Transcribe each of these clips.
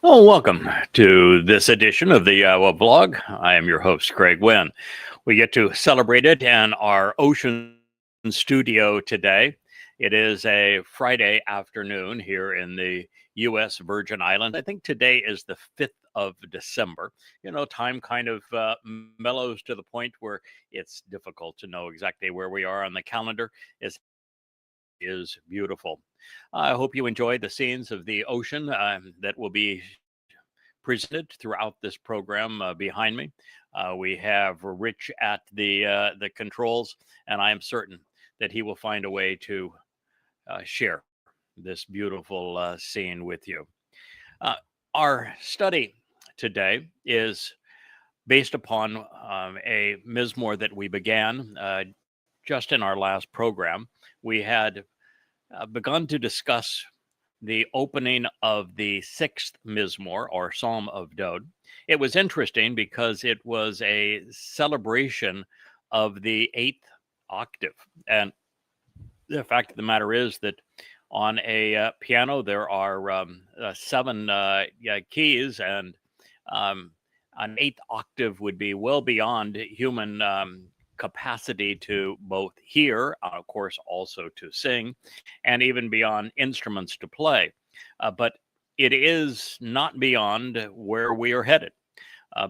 Oh, welcome to this edition of the YAHOWAH blog. I am your host, Craig Winn. We get to celebrate it in our ocean studio today. It is a Friday afternoon here in the U.S. Virgin Islands. I think today is the 5th of December. You know, time kind of mellows to the point where it's difficult to know exactly where we are on the calendar. It is beautiful. I hope you enjoyed the scenes of the ocean that will be presented throughout this program behind me. We have Rich at the controls, and I am certain that he will find a way to share this beautiful scene with you. Uh, our study today is based upon a Mizmowr that we began just in our last program. We had begun to discuss the opening of the sixth Mizmowr, or Psalm of Dowd. It was interesting because it was a celebration of the eighth octave. And the fact of the matter is that on a piano, there are seven keys, and an eighth octave would be well beyond human capacity to both hear, of course, also to sing, and even beyond instruments to play. But it is not beyond where we are headed,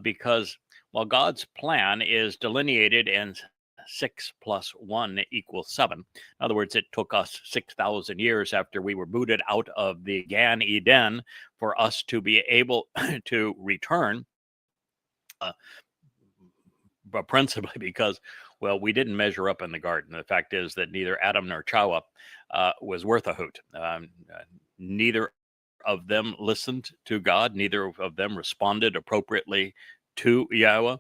because while God's plan is delineated in 6 + 1 = 7. In other words, it took us 6,000 years after we were booted out of the Gan Eden for us to be able to return. But principally because, well, we didn't measure up in the garden. The fact is that neither Adam nor Towrah was worth a hoot. Neither of them listened to God. Neither of them responded appropriately to YAHOWAH.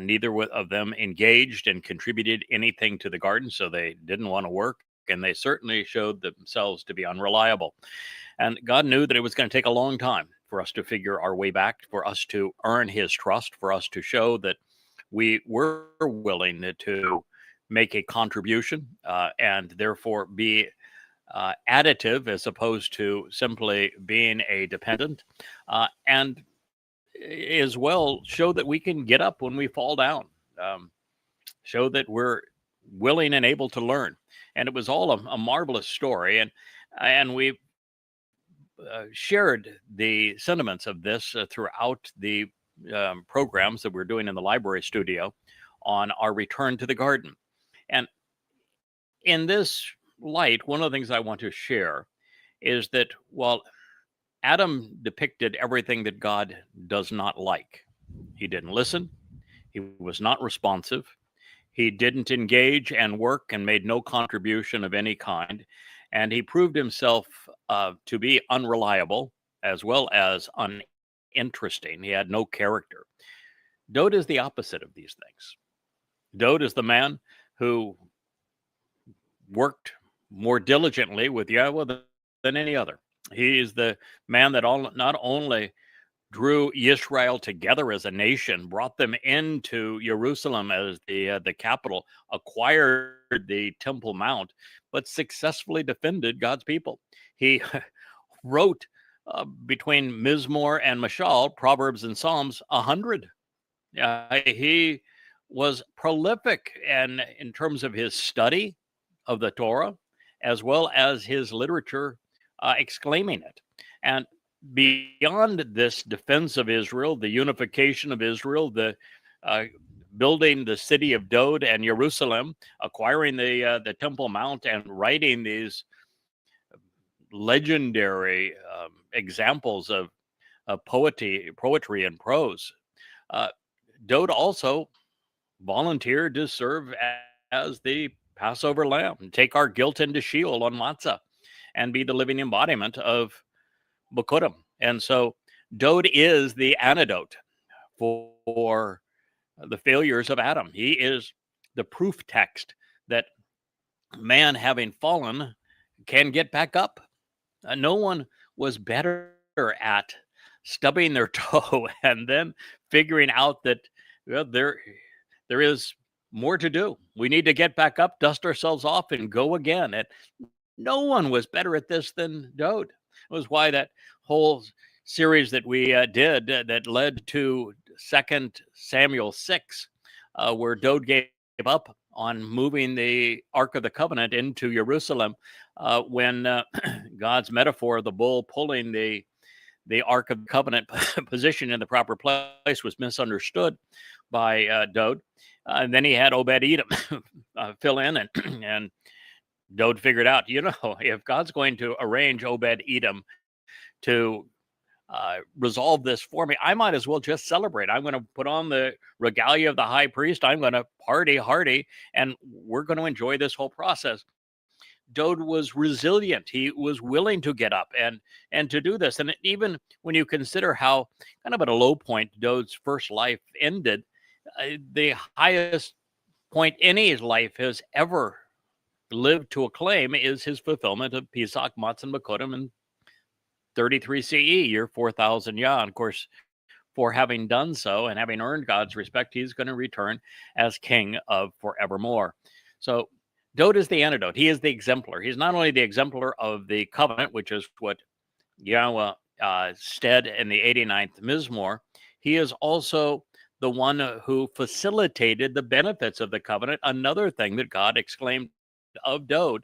Neither of them engaged and contributed anything to the garden, so they didn't want to work, and they certainly showed themselves to be unreliable. And God knew that it was going to take a long time for us to figure our way back, for us to earn his trust, for us to show that we were willing to make a contribution and therefore be additive as opposed to simply being a dependent, and as well show that we can get up when we fall down, show that we're willing and able to learn. And it was all a marvelous story, and we shared the sentiments of this throughout the programs that we're doing in the library studio on our return to the garden. And in this light, one of the things I want to share is that while Adam depicted everything that God does not like, he didn't listen, he was not responsive, he didn't engage and work and made no contribution of any kind, and he proved himself to be unreliable as well as uninteresting. He had no character. Dowd is the opposite of these things. Dowd is the man who worked more diligently with YAHOWAH than any other. He is the man that not only drew Israel together as a nation, brought them into Jerusalem as the capital, acquired the Temple Mount, but successfully defended God's people. He wrote between Mizmowr and Mashal, Proverbs and Psalms, 100. He was prolific in terms of his study of the Torah, as well as his literature exclaiming it. And beyond this defense of Israel, the unification of Israel, the building the city of Dowd and Jerusalem, acquiring the Temple Mount, and writing these legendary examples of poetry and prose, Dowd also volunteered to serve as the Passover lamb and take our guilt into Sheol on Matzah and be the living embodiment of Bikuwrym. And so Dowd is the antidote for the failures of Adam. He is the proof text that man, having fallen, can get back up. No one was better at stubbing their toe and then figuring out that, well, there is more to do. We need to get back up, dust ourselves off, and go again. And no one was better at this than Dowd. It was why that whole series that we did that led to 2 Samuel 6, where Dowd gave up on moving the Ark of the Covenant into Jerusalem when God's metaphor of the bull pulling the Ark of the Covenant position in the proper place was misunderstood by Dowd. And then he had Obed-Edom fill in, and Dowd figured out, if God's going to arrange Obed-Edom to resolve this for me, I might as well just celebrate. I'm going to put on the regalia of the high priest. I'm going to party hardy, and we're going to enjoy this whole process. Dowd was resilient. He was willing to get up and to do this. And even when you consider how kind of at a low point Dowd's first life ended, the highest point any life has ever lived to acclaim is his fulfillment of Pesach Matsah Bikuwrym in 33 CE, year 4000 Yah. And of course, for having done so and having earned God's respect, he's going to return as king of forevermore. So Dowd is the antidote. He is the exemplar. He's not only the exemplar of the covenant, which is what YAHOWAH said in the 89th Mizmowr, he is also the one who facilitated the benefits of the covenant, another thing that God exclaimed of Dowd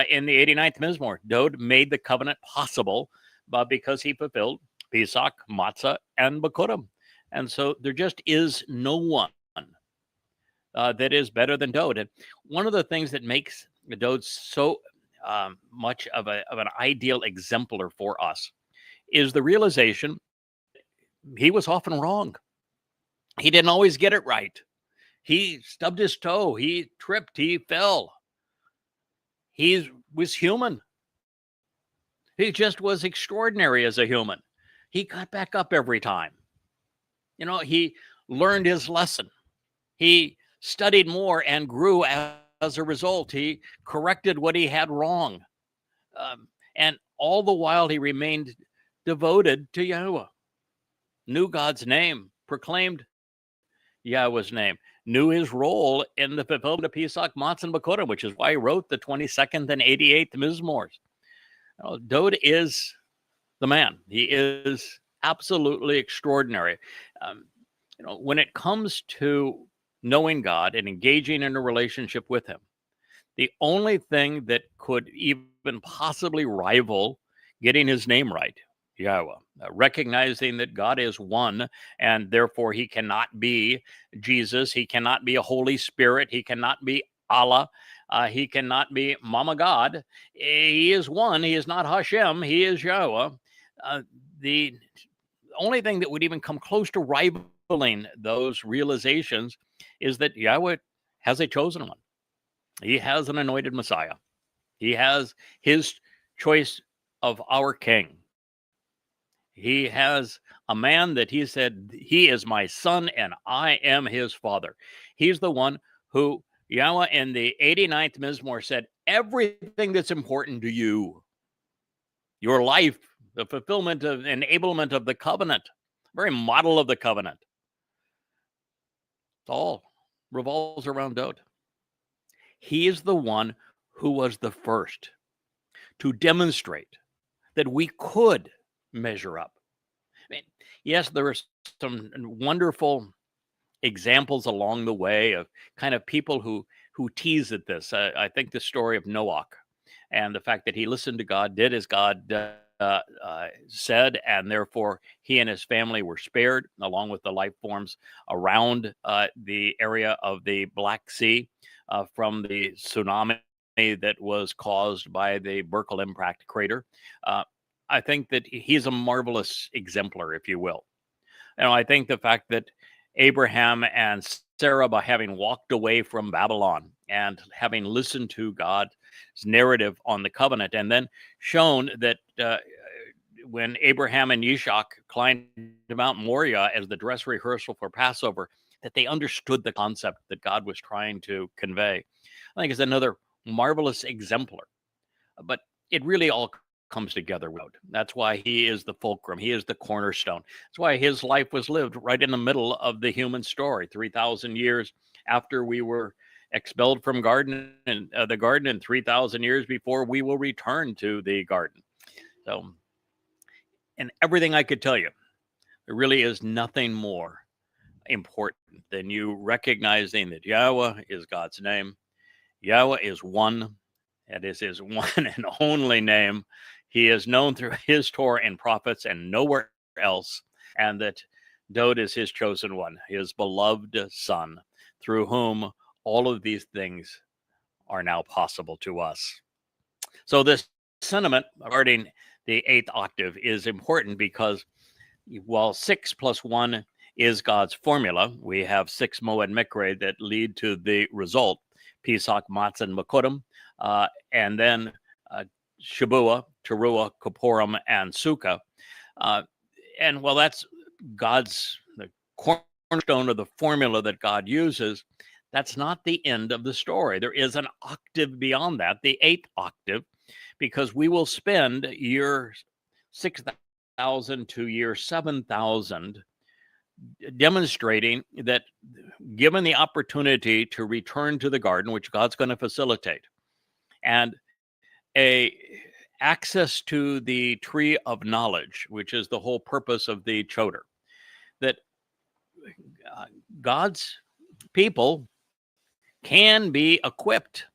in the 89th Mizmowr. Dowd made the covenant possible because he fulfilled Pesach, Matzah, and Bikuwrym. And so there just is no one that is better than Dowd. And one of the things that makes Dowd so much of an ideal exemplar for us is the realization he was often wrong. He didn't always get it right. He stubbed his toe. He tripped. He fell. He was human. He just was extraordinary as a human. He got back up every time. He learned his lesson. He studied more and grew as a result. He corrected what he had wrong. And all the while he remained devoted to YAHOWAH, knew God's name, proclaimed YAHOWAH's name, knew his role in the fulfillment of Pesach Matsah Bikuwrym, which is why he wrote the 22nd and 88th Mizmowrs. Dowd is the man. He is absolutely extraordinary. When it comes to knowing God and engaging in a relationship with him, the only thing that could even possibly rival getting his name right, YAHOWAH, recognizing that God is one, and therefore he cannot be Jesus, he cannot be a Holy Spirit, he cannot be Allah, he cannot be Mama God. He is one. He is not Hashem. He is YAHOWAH. The only thing that would even come close to rivaling those realizations is that YAHOWAH has a chosen one. He has an anointed Messiah. He has his choice of our king. He has a man that he said, he is my son and I am his father. He's the one who YAHOWAH in the 89th Mizmowr said, everything that's important to you, your life, the fulfillment of enablement of the covenant, very model of the covenant, it all revolves around Dowd. He is the one who was the first to demonstrate that we could measure up. I mean, yes, there are some wonderful examples along the way of kind of people who tease at this. I think the story of Noah and the fact that he listened to God, did as God said, and therefore he and his family were spared, along with the life forms around the area of the Black Sea from the tsunami that was caused by the Berkel impact crater. I think that he's a marvelous exemplar, if you will. I think the fact that Abraham and Sarah, by having walked away from Babylon and having listened to God's narrative on the covenant, and then shown that when Abraham and Yishak climbed to Mount Moriah as the dress rehearsal for Passover, that they understood the concept that God was trying to convey, I think is another marvelous exemplar. But it really all comes together. That's why he is the fulcrum. He is the cornerstone. That's why his life was lived right in the middle of the human story, 3,000 years after we were expelled from the garden, and 3,000 years before we will return to the garden. So And everything I could tell you, there really is nothing more important than you recognizing that Yahweh is God's name. Yahweh is one. That is his one and only name. He is known through his Torah and prophets and nowhere else. And that Dowd is his chosen one, his beloved son, through whom all of these things are now possible to us. So this sentiment regarding the eighth octave is important because while 6 plus 1 is God's formula, we have 6 Moed Mikre that lead to the result, Pesach Matsah Bikuwrym, and then Shabuah, Towrah, Kippurim, and Sukkah. And while that's the cornerstone of the formula that God uses, that's not the end of the story. There is an octave beyond that, the eighth octave, because we will spend year 6,000 to year 7,000 demonstrating that given the opportunity to return to the garden, which God's going to facilitate, and a access to the tree of knowledge, which is the whole purpose of the Towrah, that God's people can be equipped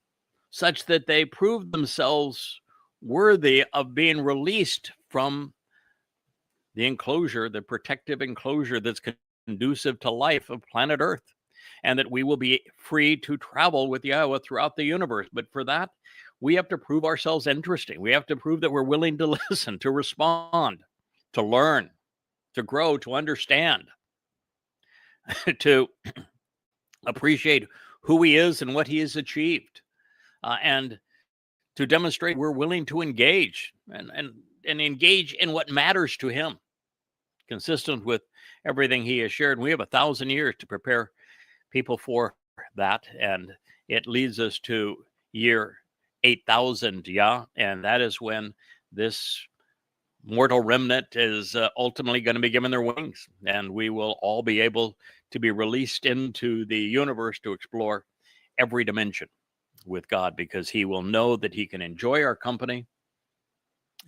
such that they prove themselves worthy of being released from the enclosure, the protective enclosure that's conducive to life of planet Earth, and that we will be free to travel with Yahweh throughout the universe. But for that, we have to prove ourselves interesting. We have to prove that we're willing to listen, to respond, to learn, to grow, to understand, to appreciate who he is and what he has achieved, and to demonstrate we're willing to engage and engage in what matters to him, consistent with everything he has shared. We have 1,000 years to prepare people for that, and it leads us to year 8,000, and that is when this mortal remnant is ultimately going to be given their wings, and we will all be able to be released into the universe to explore every dimension with God, because he will know that he can enjoy our company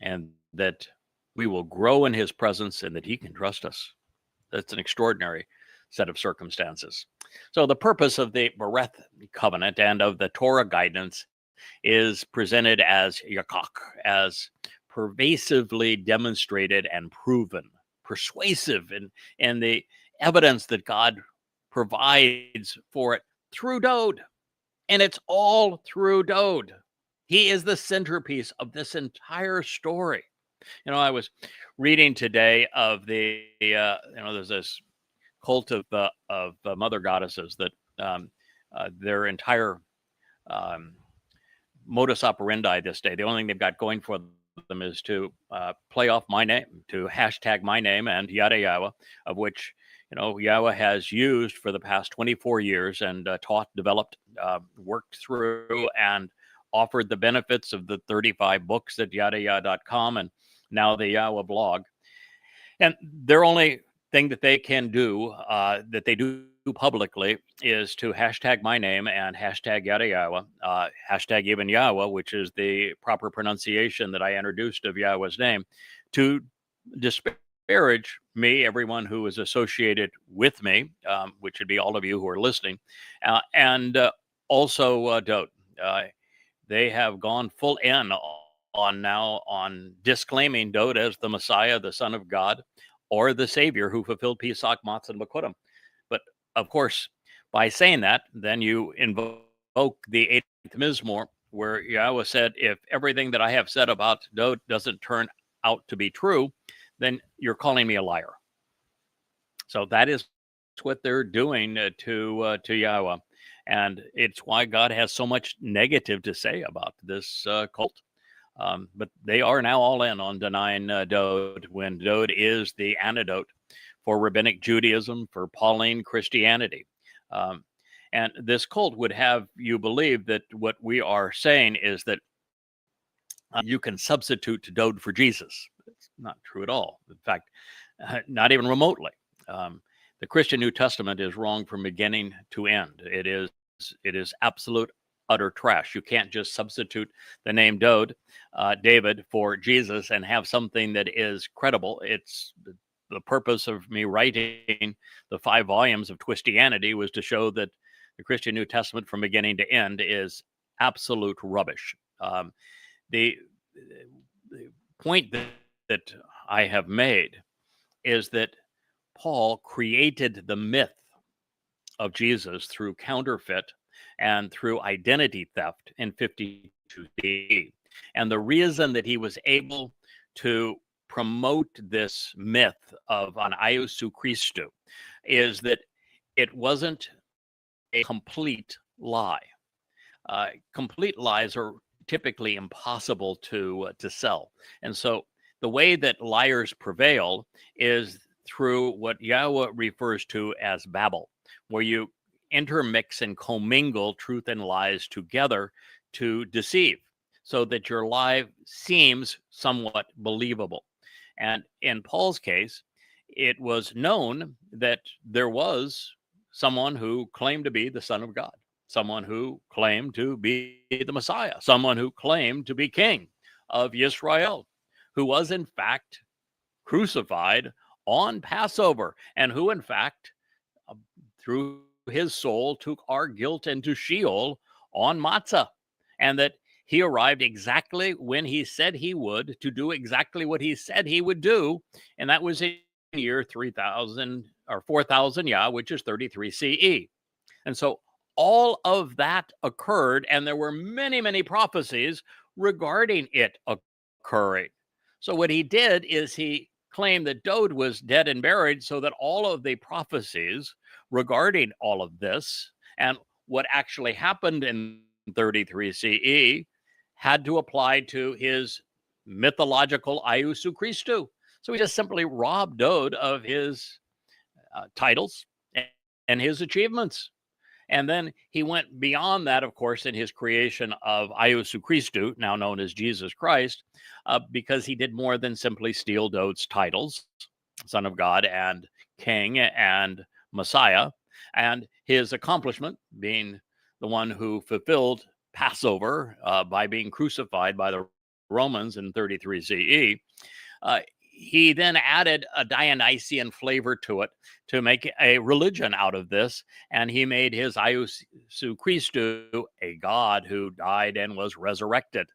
and that we will grow in his presence and that he can trust us. That's an extraordinary set of circumstances. So the purpose of the Bereth covenant and of the Torah guidance is presented as yakach, as pervasively demonstrated and proven, persuasive in the evidence that God provides for it through Dowd. And it's all through Dowd. He is the centerpiece of this entire story. You know, I was reading today of the, there's this cult of mother goddesses that their entire modus operandi this day, the only thing they've got going for them is to play off my name, to hashtag my name and YadaYahowah, of which, Yahweh has used for the past 24 years and taught, developed, worked through, and offered the benefits of the 35 books at YadaYahowah.com and now the Yahowah blog. And their only thing that they can do, that they do publicly, is to hashtag my name and hashtag YadaYahowah, hashtag even Yahweh, which is the proper pronunciation that I introduced of Yahweh's name, to disparage me, everyone who is associated with me, which would be all of you who are listening, and also Dowd. They have gone full in on disclaiming Dowd as the Messiah, the Son of God, or the Savior who fulfilled Pesach Matsah Bikuwrym. But of course, by saying that, then you invoke the 8th Mizmowr, where Yahweh said, if everything that I have said about Dowd doesn't turn out to be true, then you're calling me a liar. So that is what they're doing to Yahweh. And it's why God has so much negative to say about this cult. But they are now all in on denying Dowd, when Dowd is the antidote for rabbinic Judaism, for Pauline Christianity. And this cult would have you believe that what we are saying is that you can substitute Dowd for Jesus. It's not true at all. In fact, not even remotely. The Christian New Testament is wrong from beginning to end. It is absolute, utter trash. You can't just substitute the name David for Jesus and have something that is credible. It's the purpose of me writing the 5 volumes of Twistianity was to show that the Christian New Testament from beginning to end is absolute rubbish. The point that I have made is that Paul created the myth of Jesus through counterfeit and through identity theft in 52 CE. And the reason that he was able to promote this myth of an Iousu Christou is that it wasn't a complete lie. Complete lies are typically impossible to sell. And so the way that liars prevail is through what YAHOWAH refers to as babble, where you intermix and commingle truth and lies together to deceive so that your lie seems somewhat believable. And in Paul's case, it was known that there was someone who claimed to be the Son of God, someone who claimed to be the Messiah, someone who claimed to be King of Israel, who was in fact crucified on Passover, and who in fact, through his soul, took our guilt into Sheol on Matzah, and that he arrived exactly when he said he would to do exactly what he said he would do, and that was in year 3000 or 4000 Yah, which is 33 CE. And so all of that occurred, and there were many, many prophecies regarding it occurring. So what he did is he claimed that Dowd was dead and buried, so that all of the prophecies regarding all of this and what actually happened in 33 CE had to apply to his mythological Iousu Christou. So he just simply robbed Dowd of his titles and his achievements. And then he went beyond that, of course, in his creation of Iousu Christou, now known as Jesus Christ, because he did more than simply steal Dowd's titles, Son of God and King and Messiah, and his accomplishment being the one who fulfilled Passover by being crucified by the Romans in 33 CE. He then added a Dionysian flavor to it to make a religion out of this, and he made his Iousu Christou a god who died and was resurrected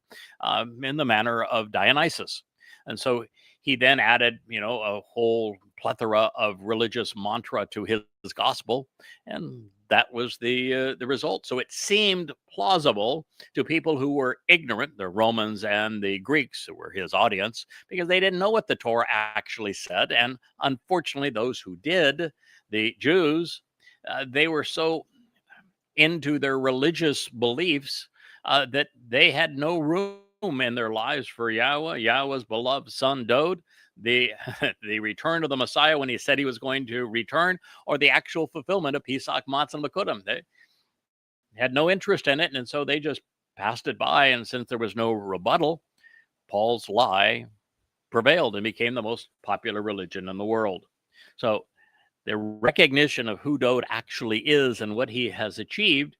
in the manner of Dionysus. And so he then added, a whole plethora of religious mantra to his gospel, and that was the result. So it seemed plausible to people who were ignorant, the Romans and the Greeks, who were his audience, because they didn't know what the Torah actually said. And unfortunately, those who did, the Jews, they were so into their religious beliefs that they had no room in their lives for YAHOWAH's beloved son Dowd, the return of the Messiah when he said he was going to return, or the actual fulfillment of Pesach Matsah Bikuwrym. They had no interest in it, and so they just passed it by. And since there was no rebuttal, Paul's lie prevailed and became the most popular religion in the world. So the recognition of who Dowd actually is and what he has achieved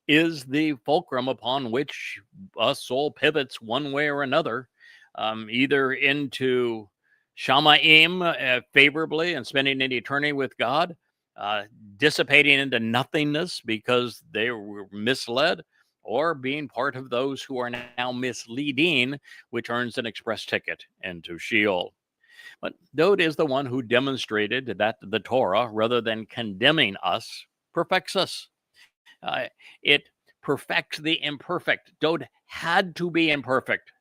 is the fulcrum upon which a soul pivots one way or another, either into Shamayim favorably and spending an eternity with God, dissipating into nothingness because they were misled, or being part of those who are now misleading, which earns an express ticket into Sheol. But Dowd is the one who demonstrated that the Torah, rather than condemning us, perfects us. It perfects the imperfect. Dowd had to be imperfect.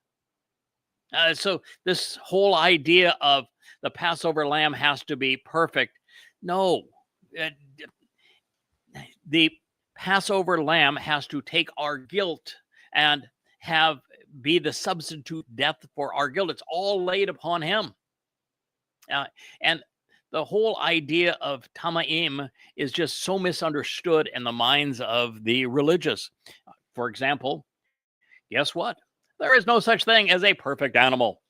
So this whole idea of the Passover lamb has to be perfect. No, the Passover lamb has to take our guilt and be the substitute death for our guilt. It's all laid upon him. And the whole idea of Tamaim is just so misunderstood in the minds of the religious. For example, guess what? There is no such thing as a perfect animal.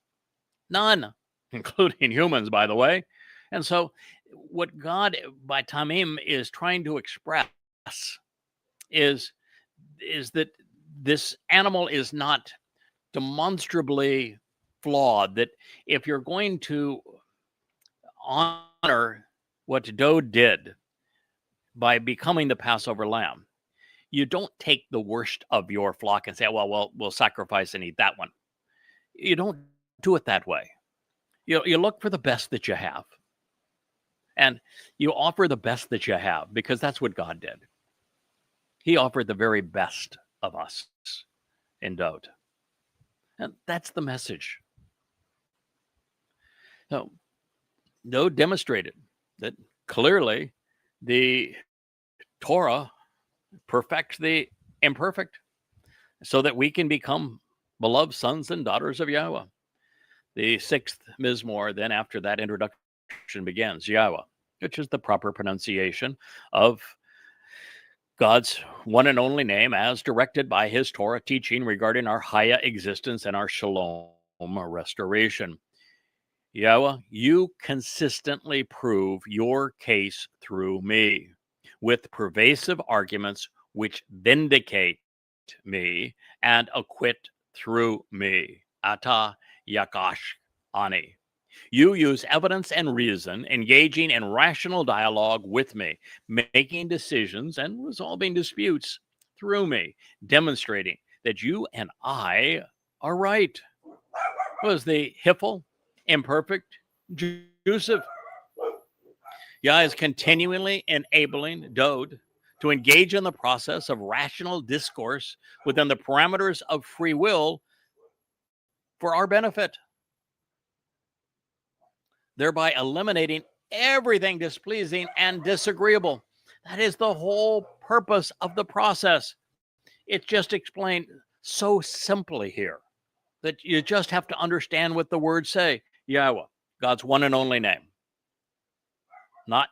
None, including humans, by the way. And so what God, by Tamim, is trying to express is that this animal is not demonstrably flawed, that if you're going to honor what Dowd did by becoming the Passover lamb, you don't take the worst of your flock and say, well, we'll sacrifice and eat that one. You don't do it that way. You look for the best that you have. And you offer the best that you have, because that's what God did. He offered the very best of us in Dowd. And that's the message. So Dowd demonstrated that clearly the Torah perfects the imperfect so that we can become beloved sons and daughters of Yahweh. The sixth Mizmowr, then after that introduction, begins, YAHOWAH, which is the proper pronunciation of God's one and only name as directed by his Torah teaching regarding our Chaya existence and our Shalom restoration. Yahweh, you consistently prove your case through me with pervasive arguments which vindicate me and acquit through me. Ata Yakash Ani. You use evidence and reason, engaging in rational dialogue with me, making decisions and resolving disputes through me, demonstrating that you and I are right. Was the Hiffle imperfect Joseph? Yah is continually enabling Dowd to engage in the process of rational discourse within the parameters of free will for our benefit, thereby eliminating everything displeasing and disagreeable. That is the whole purpose of the process. It's just explained so simply here that you just have to understand what the words say. Yahweh, God's one and only name. Not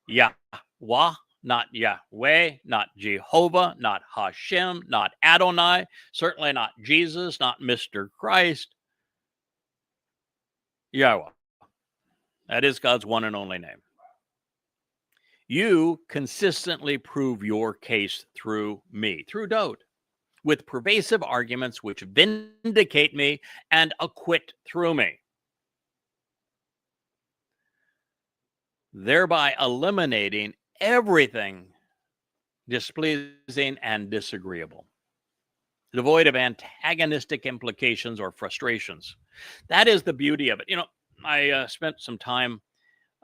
Yahweh, not Yahweh, not Jehovah, not Hashem, not Adonai, certainly not Jesus, not Mr. Christ. Yahweh. That is God's one and only name. You consistently prove your case through me, through Dowd, with pervasive arguments which vindicate me and acquit through me, thereby eliminating everything displeasing and disagreeable, devoid of antagonistic implications or frustrations. That is the beauty of it. You know, I spent some time,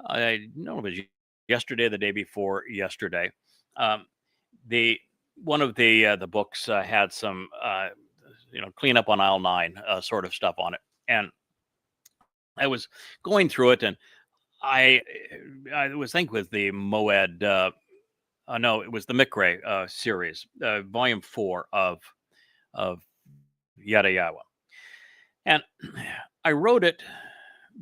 I don't know if it was yesterday, the day before yesterday. One of the books had some, clean up on aisle 9 sort of stuff on it, and I was going through it, and I was thinking with the Moed. No, it was the Mikre series, volume 4 of YadaYahowah, and I wrote it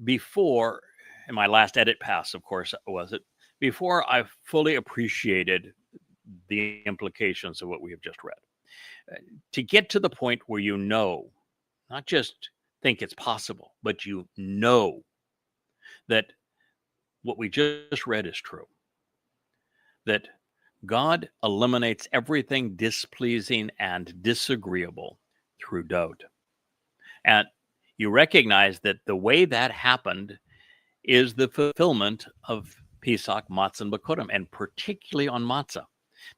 before, in my last edit pass, of course, was it, before I fully appreciated the implications of what we have just read. To get to the point where you know, not just think it's possible, but you know that what we just read is true, that God eliminates everything displeasing and disagreeable through Dowd. And you recognize that the way that happened is the fulfillment of Pesach Matsah Bikuwrym, and particularly on Matzah,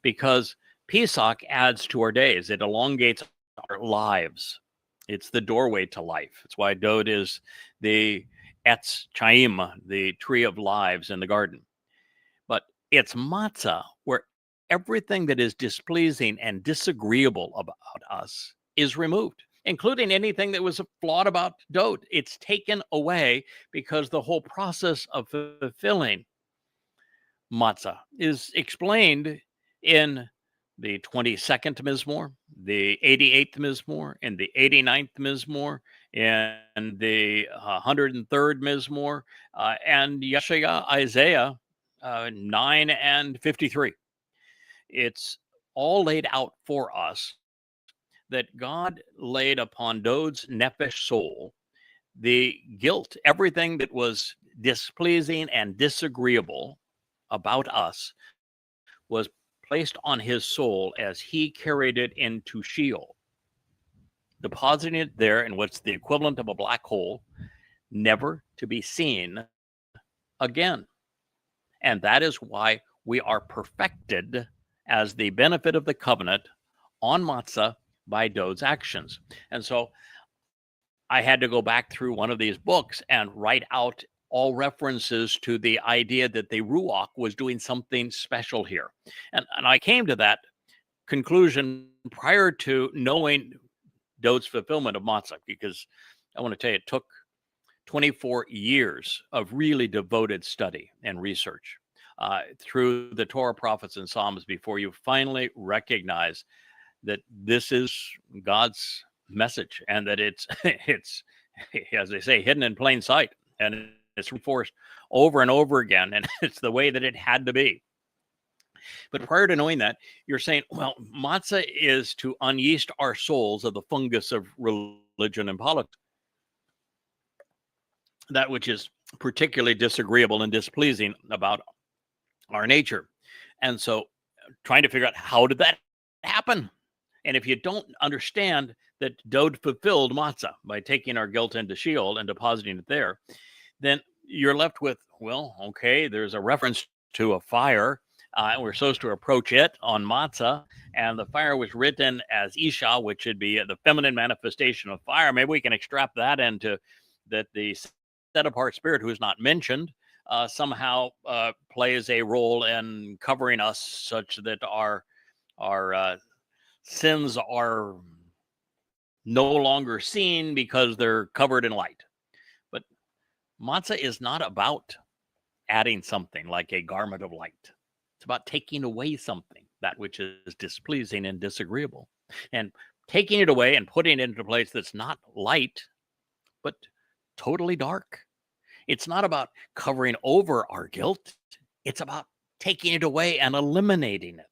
because Pesach adds to our days. It elongates our lives. It's the doorway to life. It's why Dowd is the Etz Chaim, the tree of lives in the garden. But it's Matzah where everything that is displeasing and disagreeable about us is removed, including anything that was flawed about Dowd. It's taken away because the whole process of fulfilling Matzah is explained in the 22nd Mizmowr, the 88th Mizmowr, and the 89th Mizmowr, and the 103rd Mizmowr, and Yeshaya, Isaiah 9 and 53. It's all laid out for us that God laid upon Dowd's nephesh soul the guilt, everything that was displeasing and disagreeable about us was placed on his soul as he carried it into Sheol. depositing it there in what's the equivalent of a black hole, never to be seen again. And that is why we are perfected as the benefit of the covenant on matzah by Dowd's actions. And so I had to go back through one of these books and write out all references to the idea that the Ruach was doing something special here. And I came to that conclusion prior to knowing Dowd's fulfillment of matzah, because I want to tell you, it took 24 years of really devoted study and research through the Torah, prophets, and Psalms before you finally recognize that this is God's message and that it's as they say, hidden in plain sight, and it's reinforced over and over again, and it's the way that it had to be. But prior to knowing that, you're saying, well, matzah is to unyeast our souls of the fungus of religion and politics, that which is particularly disagreeable and displeasing about our nature. And so trying to figure out, how did that happen? And if you don't understand that Dowd fulfilled matzah by taking our guilt into Sheol and depositing it there, then you're left with, well, okay, there's a reference to a fire, and we're supposed to approach it on matzah, and the fire was written as Isha, which would be the feminine manifestation of fire. Maybe we can extract that into that the set-apart spirit, who is not mentioned, somehow plays a role in covering us such that our sins are no longer seen because they're covered in light. But matzah is not about adding something like a garment of light. It's about taking away something, that which is displeasing and disagreeable, and taking it away and putting it into a place that's not light, but totally dark. It's not about covering over our guilt. It's about taking it away and eliminating it.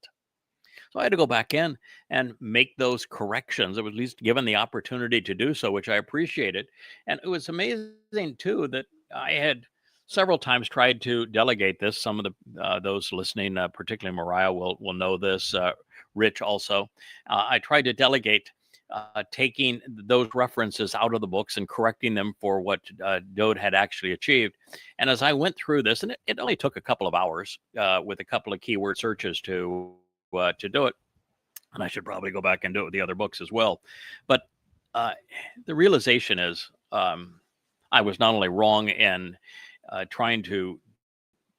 So I had to go back in and make those corrections. I was at least given the opportunity to do so, which I appreciated. And it was amazing, too, that I had several times tried to delegate this. Some of the those listening, particularly Mariah, will know this. Rich also. I tried to delegate taking those references out of the books and correcting them for what Dowd had actually achieved. And as I went through this, and it only took a couple of hours with a couple of keyword searches to do it. And I should probably go back and do it with the other books as well. But the realization is I was not only wrong in trying to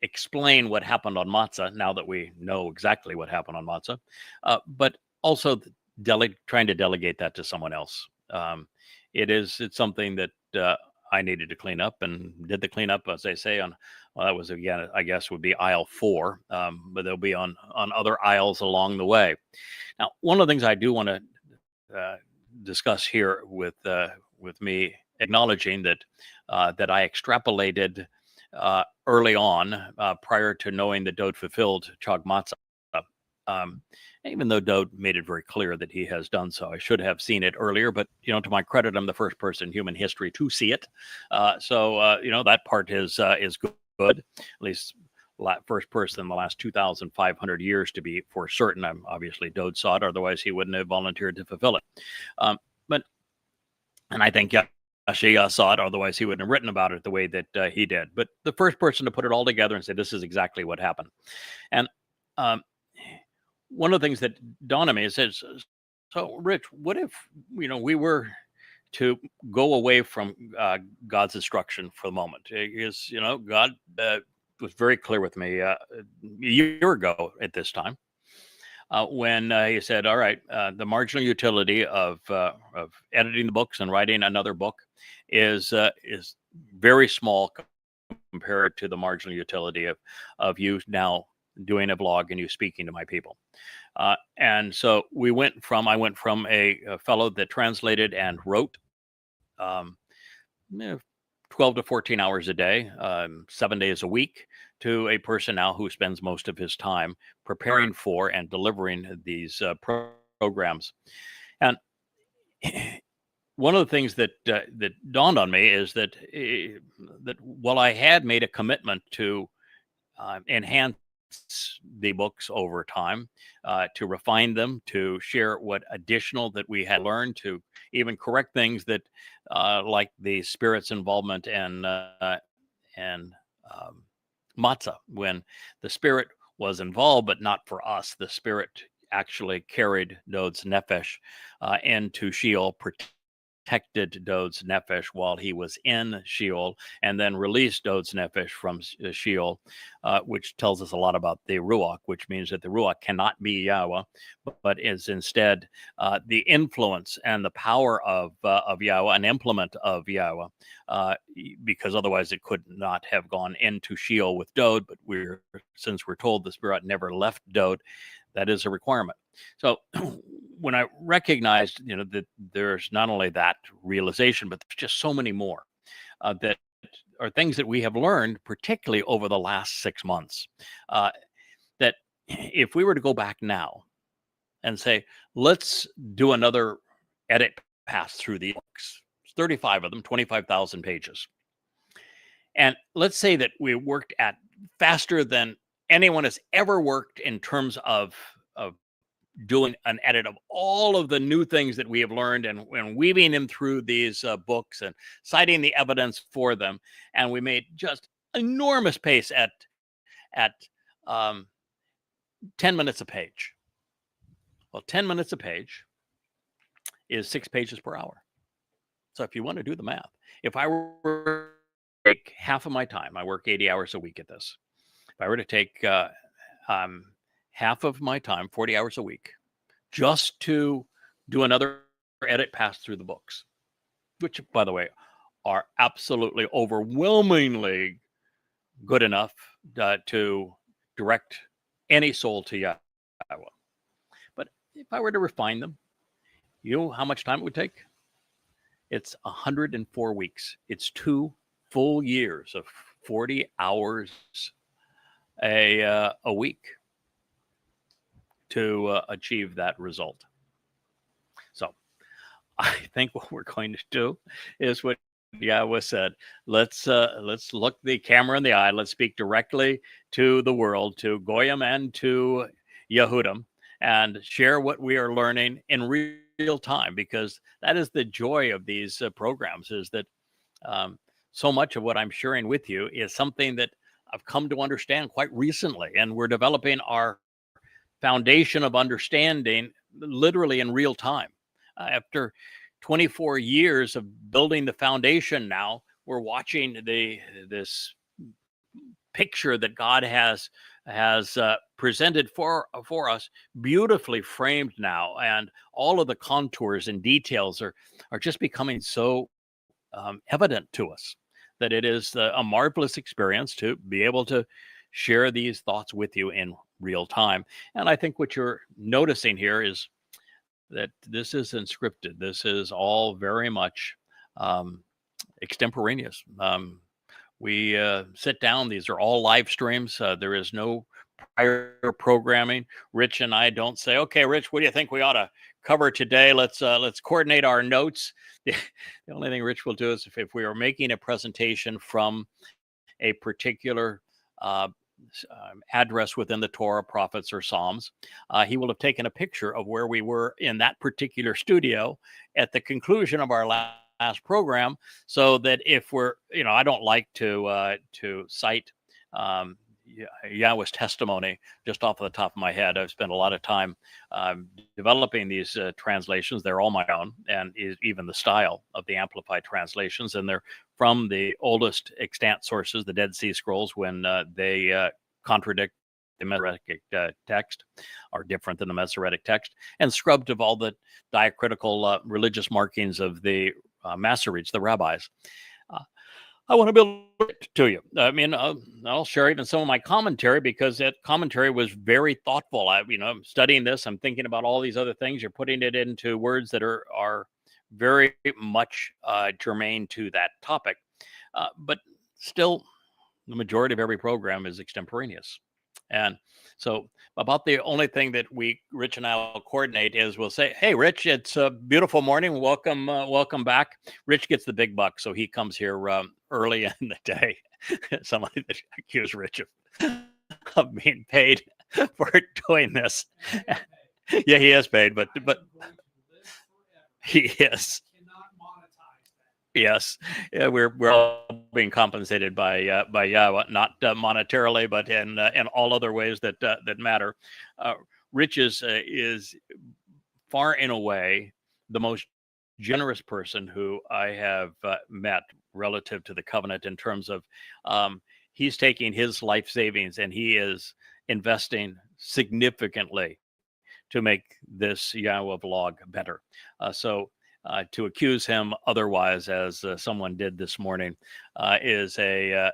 explain what happened on matzah, now that we know exactly what happened on matzah, but also trying to delegate that to someone else. It's something that I needed to clean up, and did the cleanup, as they say, on, well, that was, again, I guess would be aisle 4, but they'll be on other aisles along the way. Now, one of the things I do want to discuss here with me acknowledging that that I extrapolated early on, prior to knowing that Dowd fulfilled Chag Matzah. Even though Dowd made it very clear that he has done so. I should have seen it earlier, but, to my credit, I'm the first person in human history to see it. So that part is good. At least first person in the last 2,500 years to be for certain. I'm obviously Dowd saw it, otherwise he wouldn't have volunteered to fulfill it. And I think YAHOWAH saw it, otherwise he wouldn't have written about it the way that he did. But the first person to put it all together and say, this is exactly what happened. And one of the things that dawned on me is, so Rich, what if, we were to go away from God's instruction for the moment? Because, God was very clear with me a year ago at this time, when he said, all right, the marginal utility of editing the books and writing another book is very small compared to the marginal utility of you now doing a blog and you speaking to my people. And so I went from a fellow that translated and wrote 12 to 14 hours a day, 7 days a week, to a person now who spends most of his time preparing for and delivering these programs. And one of the things that dawned on me is that while I had made a commitment to enhance the books over time, to refine them, to share what additional that we had learned, to even correct things that, like the Spirit's involvement and matzah, when the Spirit was involved, but not for us. The Spirit actually carried Dod's nefesh into Sheol, protected Dod's nefesh while he was in Sheol, and then released Dod's nefesh from Sheol, which tells us a lot about the Ruach, which means that the Ruach cannot be Yahweh, but is instead the influence and the power of Yahweh, an implement of Yahweh, because otherwise it could not have gone into Sheol with Dod. But since we're told the Spirit never left Dod, that is a requirement. So when I recognized, that there's not only that realization, but there's just so many more that are things that we have learned, particularly over the last 6 months, that if we were to go back now and say, let's do another edit pass through the books, 35 of them, 25,000 pages. And let's say that we worked at faster than anyone has ever worked in terms of doing an edit of all of the new things that we have learned and weaving them through these books and citing the evidence for them. And we made just enormous pace at 10 minutes a page. Well, 10 minutes a page is 6 pages per hour. So if you want to do the math, if I were to take half of my time, I work 80 hours a week at this. If I were to take half of my time, 40 hours a week, just to do another edit pass through the books, which, by the way, are absolutely overwhelmingly good enough to direct any soul to Yahweh. But if I were to refine them, you know how much time it would take? It's 104 weeks. It's 2 full years of 40 hours a week to achieve that result. So I think what we're going to do is what Yahweh said. Let's look the camera in the eye. Let's speak directly to the world, to Goyim and to Yehudim, and share what we are learning in real time, because that is the joy of these programs, is that so much of what I'm sharing with you is something that I've come to understand quite recently, and we're developing our foundation of understanding literally in real time. After 24 years of building the foundation, now we're watching this picture that God has presented for us, beautifully framed now, and all of the contours and details are just becoming so evident to us that it is a marvelous experience to be able to share these thoughts with you in real time. And I think what you're noticing here is that this isn't scripted. This is all very much extemporaneous. We sit down. These are all live streams. There is no prior programming. Rich and I don't say, okay, Rich, what do you think we ought to cover today? Let's coordinate our notes. The only thing Rich will do is if we are making a presentation from a particular address within the Torah, prophets, or Psalms, he will have taken a picture of where we were in that particular studio at the conclusion of our last program, so that if we're, I don't like to cite Yahweh's testimony just off of the top of my head. I've spent a lot of time developing these translations. They're all my own, and even the style of the Amplified translations, and they're from the oldest extant sources, the Dead Sea Scrolls, when they contradict the Masoretic text, are different than the Masoretic text, and scrubbed of all the diacritical religious markings of the Masoretes, the rabbis. I want to build it to you. I mean, I'll share even some of my commentary, because that commentary was very thoughtful. I'm studying this. I'm thinking about all these other things. You're putting it into words that are very much germane to that topic. But still, the majority of every program is extemporaneous. And so about the only thing that Rich and I will coordinate is we'll say, hey, Rich, it's a beautiful morning. Welcome back. Rich gets the big buck, so he comes here early in the day. Somebody that accused Rich of of being paid for doing this. Yeah, he is paid, but he is. Yes, yeah, we're all being compensated by YAHOWAH, not monetarily, but in all other ways that that matter. Rich is far and away the most generous person who I have met relative to the covenant in terms of he's taking his life savings and he is investing significantly to make this YAHOWAH vlog better. So to accuse him otherwise, as someone did this morning, is a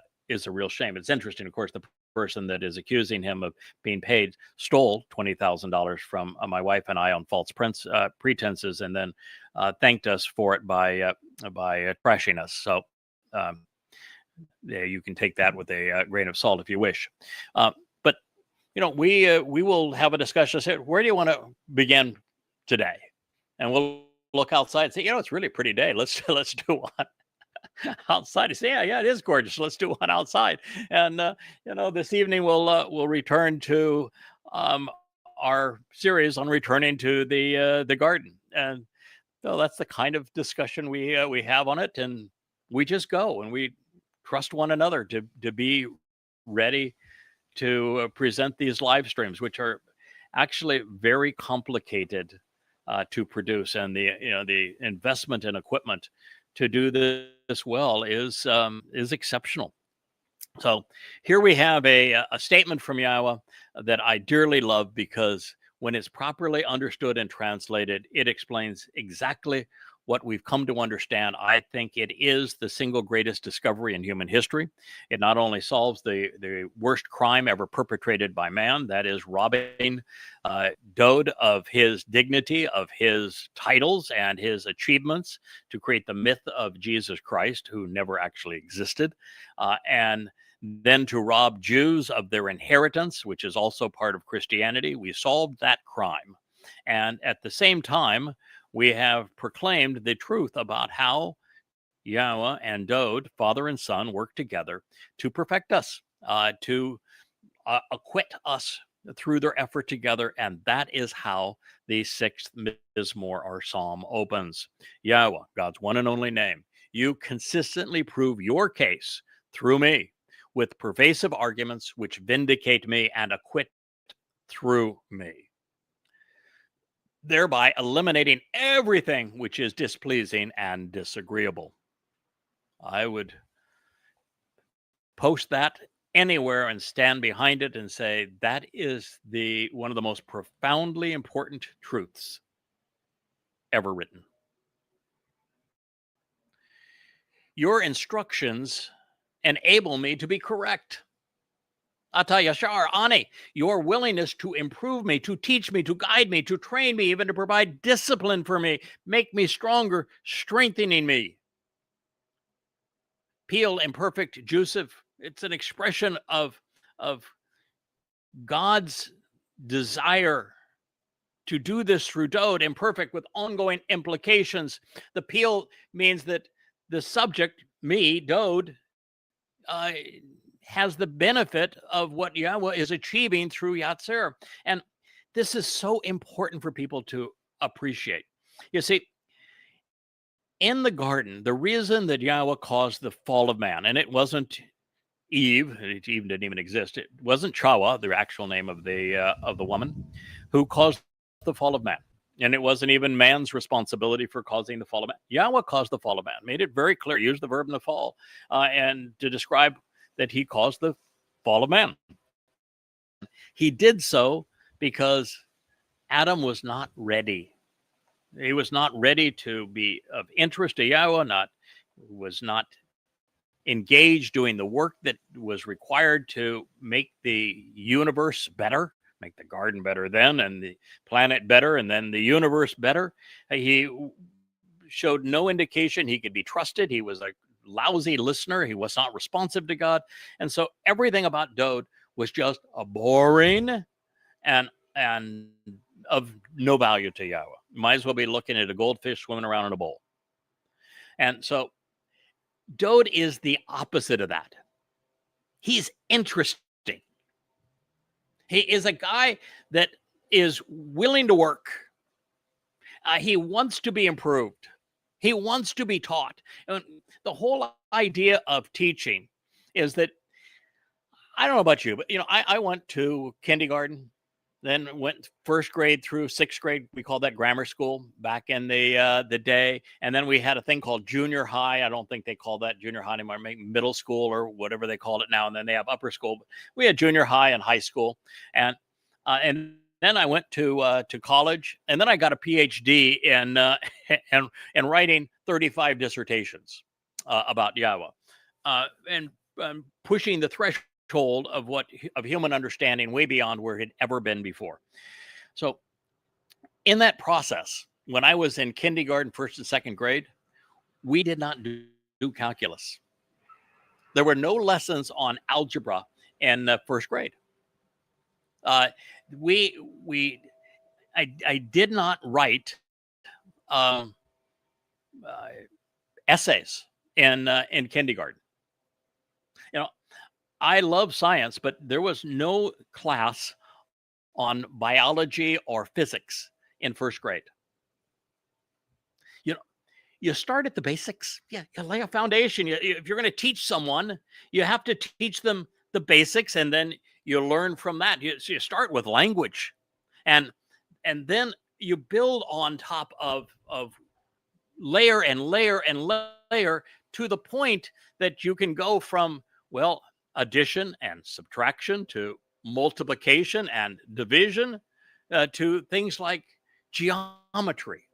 real shame. It's interesting, of course, the person that is accusing him of being paid stole $20,000 from my wife and I on false pretenses, and then thanked us for it by trashing us. So yeah, you can take that with a grain of salt if you wish. But you know, we will have a discussion. Say, where do you want to begin today? And we'll look outside and say, you know, it's really a pretty day. Let's do one outside. You say, yeah, it is gorgeous. Let's do one outside. And you know, this evening we'll return to our series on returning to the garden. And so that's the kind of discussion we have on it, and we just go and we trust one another to be ready to present these live streams, which are actually very complicated to produce, and the investment in equipment to do this well is exceptional. So here we have a statement from YAHOWAH that I dearly love, because when it's properly understood and translated, it explains exactly what we've come to understand. I think it is the single greatest discovery in human history. It not only solves the worst crime ever perpetrated by man, that is robbing Dowd of his dignity, of his titles and his achievements to create the myth of Jesus Christ, who never actually existed, and then to rob Jews of their inheritance, which is also part of Christianity. We solved that crime. And at the same time, we have proclaimed the truth about how YAHOWAH and Dowd, father and son, work together to perfect us, to acquit us through their effort together. And that is how the sixth Mizmowr, our psalm, opens. YAHOWAH, God's one and only name, you consistently prove your case through me with pervasive arguments which vindicate me and acquit through me, thereby eliminating everything which is displeasing and disagreeable. I would post that anywhere and stand behind it and say that is one of the most profoundly important truths ever written. Your instructions enable me to be correct. Ata Yashar Ani, your willingness to improve me, to teach me, to guide me, to train me, even to provide discipline for me, make me stronger, strengthening me. Peel, imperfect, Jusive, it's an expression of God's desire to do this through Dowd, imperfect, with ongoing implications. The Peel means that the subject, me, Dowd, has the benefit of what YAHOWAH is achieving through Yatzer. And this is so important for people to appreciate. You see, in the garden, the reason that YAHOWAH caused the fall of man, and it wasn't Eve, Eve didn't even exist. It wasn't Towrah, the actual name of the woman, who caused the fall of man. And it wasn't even man's responsibility for causing the fall of man. YAHOWAH caused the fall of man, made it very clear, used the verb in the fall, and to describe that he caused the fall of man. He did so because Adam was not ready. He was not ready to be of interest to YAHOWAH, was not engaged doing the work that was required to make the universe better, make the garden better then, and the planet better, and then the universe better. He showed no indication he could be trusted. He was a lousy listener. He was not responsive to God. And so everything about Dowd was just a boring and of no value to YAHOWAH. Might as well be looking at a goldfish swimming around in a bowl. And so Dowd is the opposite of that. He's interesting. He is a guy that is willing to work. He wants to be improved. He wants to be taught. And the whole idea of teaching is that, I don't know about you, but I went to kindergarten, then went first grade through sixth grade. We called that grammar school back in the day. And then we had a thing called junior high. I don't think they call that junior high anymore, maybe middle school or whatever they call it now. And then they have upper school. But we had junior high and high school. And then I went to college, and then I got a PhD in and writing 35 dissertations about YAHOWAH, and pushing the threshold of human understanding way beyond where it had ever been before. So, in that process, when I was in kindergarten, first and second grade, we did not do calculus. There were no lessons on algebra in first grade. I did not write essays in kindergarten. I love science, but there was no class on biology or physics in first grade. You start at the basics. Yeah, you lay a foundation. If you're going to teach someone, you have to teach them the basics, and then you learn from that. So you start with language, and then you build on top of layer and layer and layer to the point that you can go from, well, addition and subtraction to multiplication and division to things like geometry,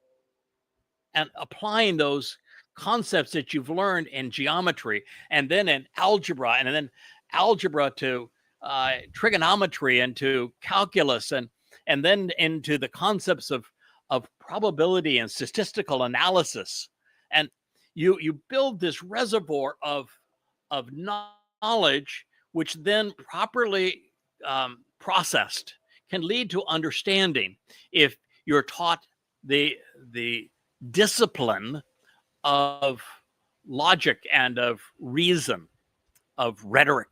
and applying those concepts that you've learned in geometry, and then in algebra, and then algebra to trigonometry, and to calculus, and then into the concepts of probability and statistical analysis. And you build this reservoir of knowledge, which then properly processed can lead to understanding if you're taught the discipline of logic and of reason, of rhetoric,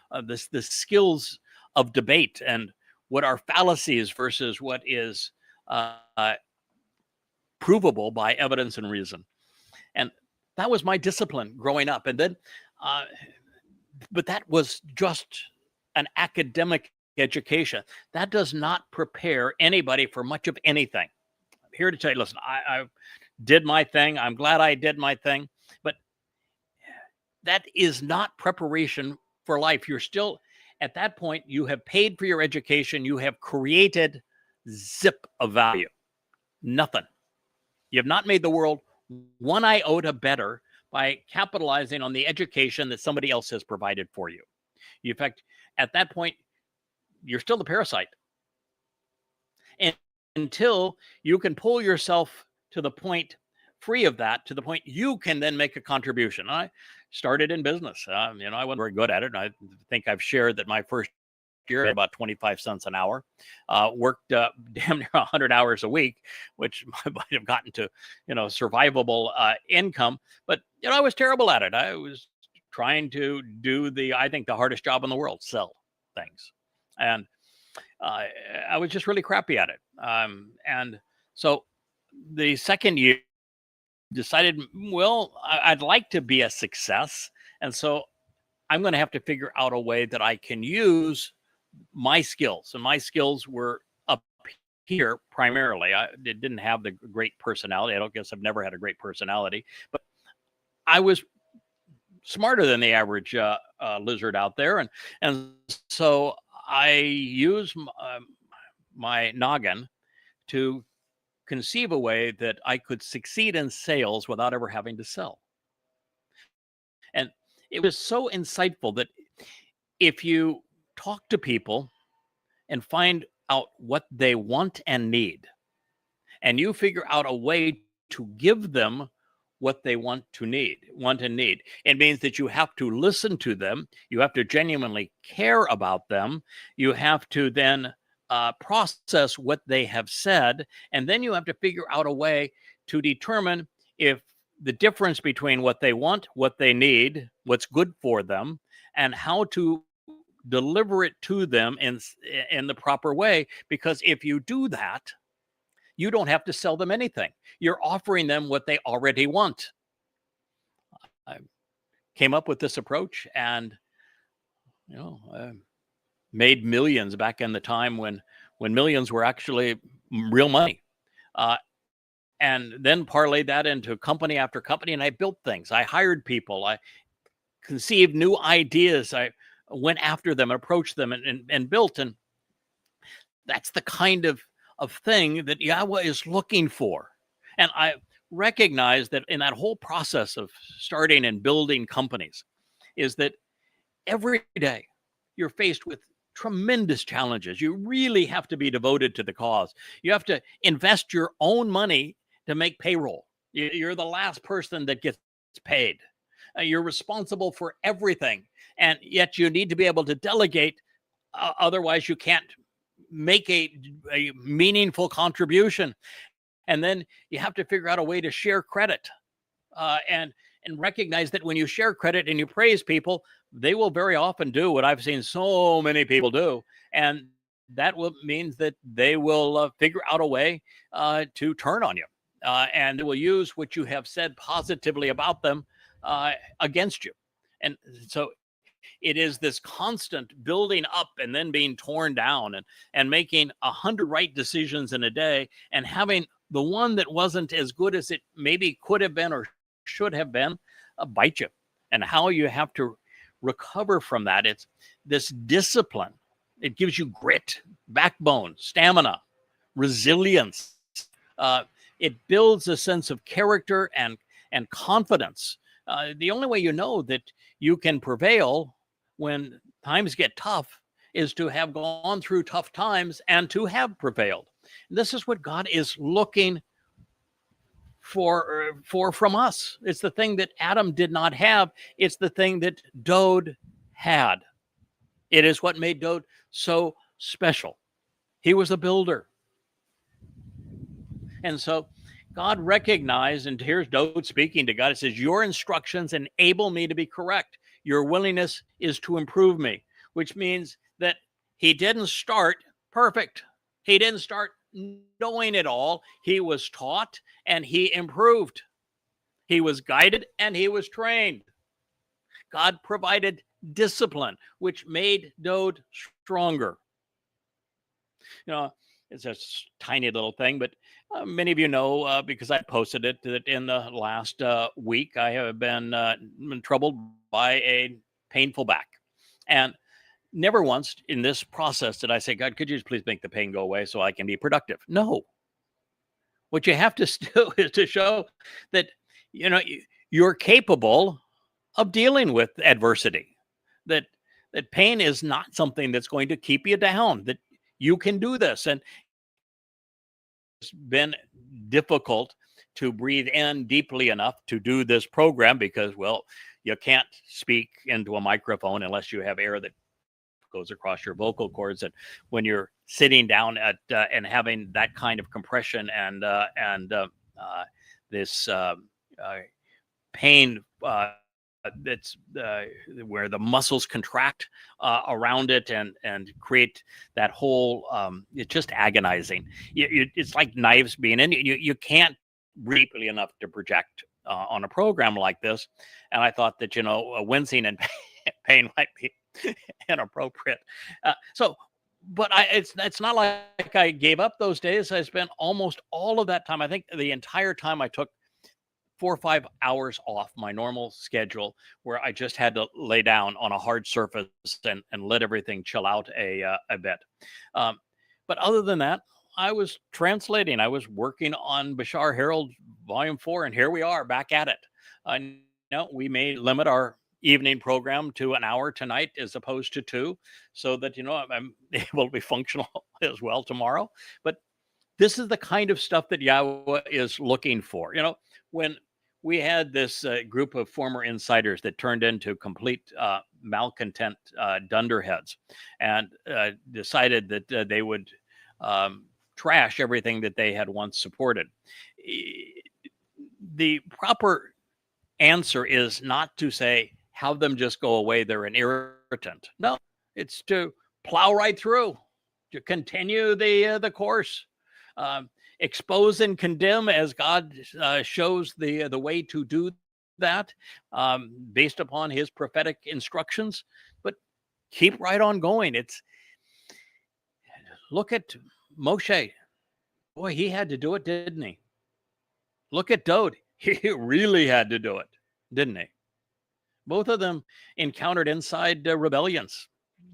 of the skills of debate, and what are fallacies versus what is provable by evidence and reason. And that was my discipline growing up. And then but that was just an academic education. That does not prepare anybody for much of anything. I'm here to tell you, listen, I did my thing. I'm glad I did my thing. But that is not preparation for life. You're still, at that point, you have paid for your education. You have created zip of value. Nothing. You have not made the world one iota better by capitalizing on the education that somebody else has provided for you. In fact, at that point, you're still the parasite. And until you can pull yourself to the point free of that, to the point you can then make a contribution. I started in business. I wasn't very good at it. And I think I've shared that my first year at about 25 cents an hour, worked damn near 100 hours a week, which might have gotten to, survivable income. But, I was terrible at it. I was trying to do I think the hardest job in the world, sell things. And I was just really crappy at it. And so the second year, decided, well, I'd like to be a success. And so I'm going to have to figure out a way that I can use my skills. And my skills were up here primarily. I didn't have the great personality. I don't guess I've never had a great personality, but I was smarter than the average lizard out there. And so I used my noggin to conceive a way that I could succeed in sales without ever having to sell. And it was so insightful that if you talk to people and find out what they want and need, and you figure out a way to give them what they want and need, it means that you have to listen to them. You have to genuinely care about them. You have to then process what they have said, and then you have to figure out a way to determine if the difference between what they want, what they need, what's good for them, and how to deliver it to them in the proper way, because if you do that, you don't have to sell them anything. You're offering them what they already want. I came up with this approach, and made millions back in the time when millions were actually real money. And then parlayed that into company after company, and I built things. I hired people. I conceived new ideas. I went after them, approached them, and built. And that's the kind of thing that YAHOWAH is looking for. And I recognize that in that whole process of starting and building companies is that every day you're faced with tremendous challenges. You really have to be devoted to the cause. You have to invest your own money to make payroll. You're the last person that gets paid. You're responsible for everything. And yet you need to be able to delegate. Otherwise, you can't make a meaningful contribution. And then you have to figure out a way to share credit. And recognize that when you share credit and you praise people, they will very often do what I've seen so many people do. And that means that they will figure out a way to turn on you. And they will use what you have said positively about them against you. And so it is this constant building up and then being torn down, and making 100 right decisions in a day, and having the one that wasn't as good as it maybe could have been or should have been bite you. And how you have to recover from that. It's this discipline. It gives you grit, backbone, stamina, resilience. It builds a sense of character and confidence. The only way you know that you can prevail when times get tough is to have gone through tough times and to have prevailed. And this is what God is looking for from us. It's the thing that Adam did not have. It's the thing that Dowd had. It is what made Dowd so special. He was a builder. And so God recognized, and here's Dowd speaking to God. It says, your instructions enable me to be correct. Your willingness is to improve me, which means that he didn't start perfect. He didn't start knowing it all. He was taught and he improved. He was guided and he was trained. God provided discipline, which made Dowd stronger. It's a tiny little thing, but many of you know, because I posted it, that in the last week, I have been troubled by a painful back. And never once in this process did I say, God, could you just please make the pain go away so I can be productive? No. What you have to do is to show that, you're capable of dealing with adversity, that pain is not something that's going to keep you down, that you can do this. And it's been difficult to breathe in deeply enough to do this program because, well, you can't speak into a microphone unless you have air that goes across your vocal cords. And when you're sitting down at and having that kind of compression and this pain, that's where the muscles contract around it and create that whole it's just agonizing. It's like knives being in you can't deeply enough to project on a program like this. And I thought that wincing and pain might be inappropriate. But it's not like I gave up those days. I spent almost all of that time. I think the entire time I took 4 or 5 hours off my normal schedule, where I just had to lay down on a hard surface and let everything chill out a bit. But other than that, I was translating. I was working on Bashar Herald Volume 4, and here we are back at it. We may limit our evening program to an hour tonight as opposed to 2, so that I'm able to be functional as well tomorrow. But this is the kind of stuff that YAHOWAH is looking for. When we had this group of former insiders that turned into complete malcontent dunderheads and decided that they would trash everything that they had once supported. The proper answer is not to say, have them just go away, they're an irritant. No, It's to plow right through, to continue the course, expose and condemn as God shows the way to do that, based upon His prophetic instructions. But keep right on going. Look at Moshe. Boy, he had to do it, didn't he? Look at Dowd. He really had to do it, didn't he? Both of them encountered inside rebellions,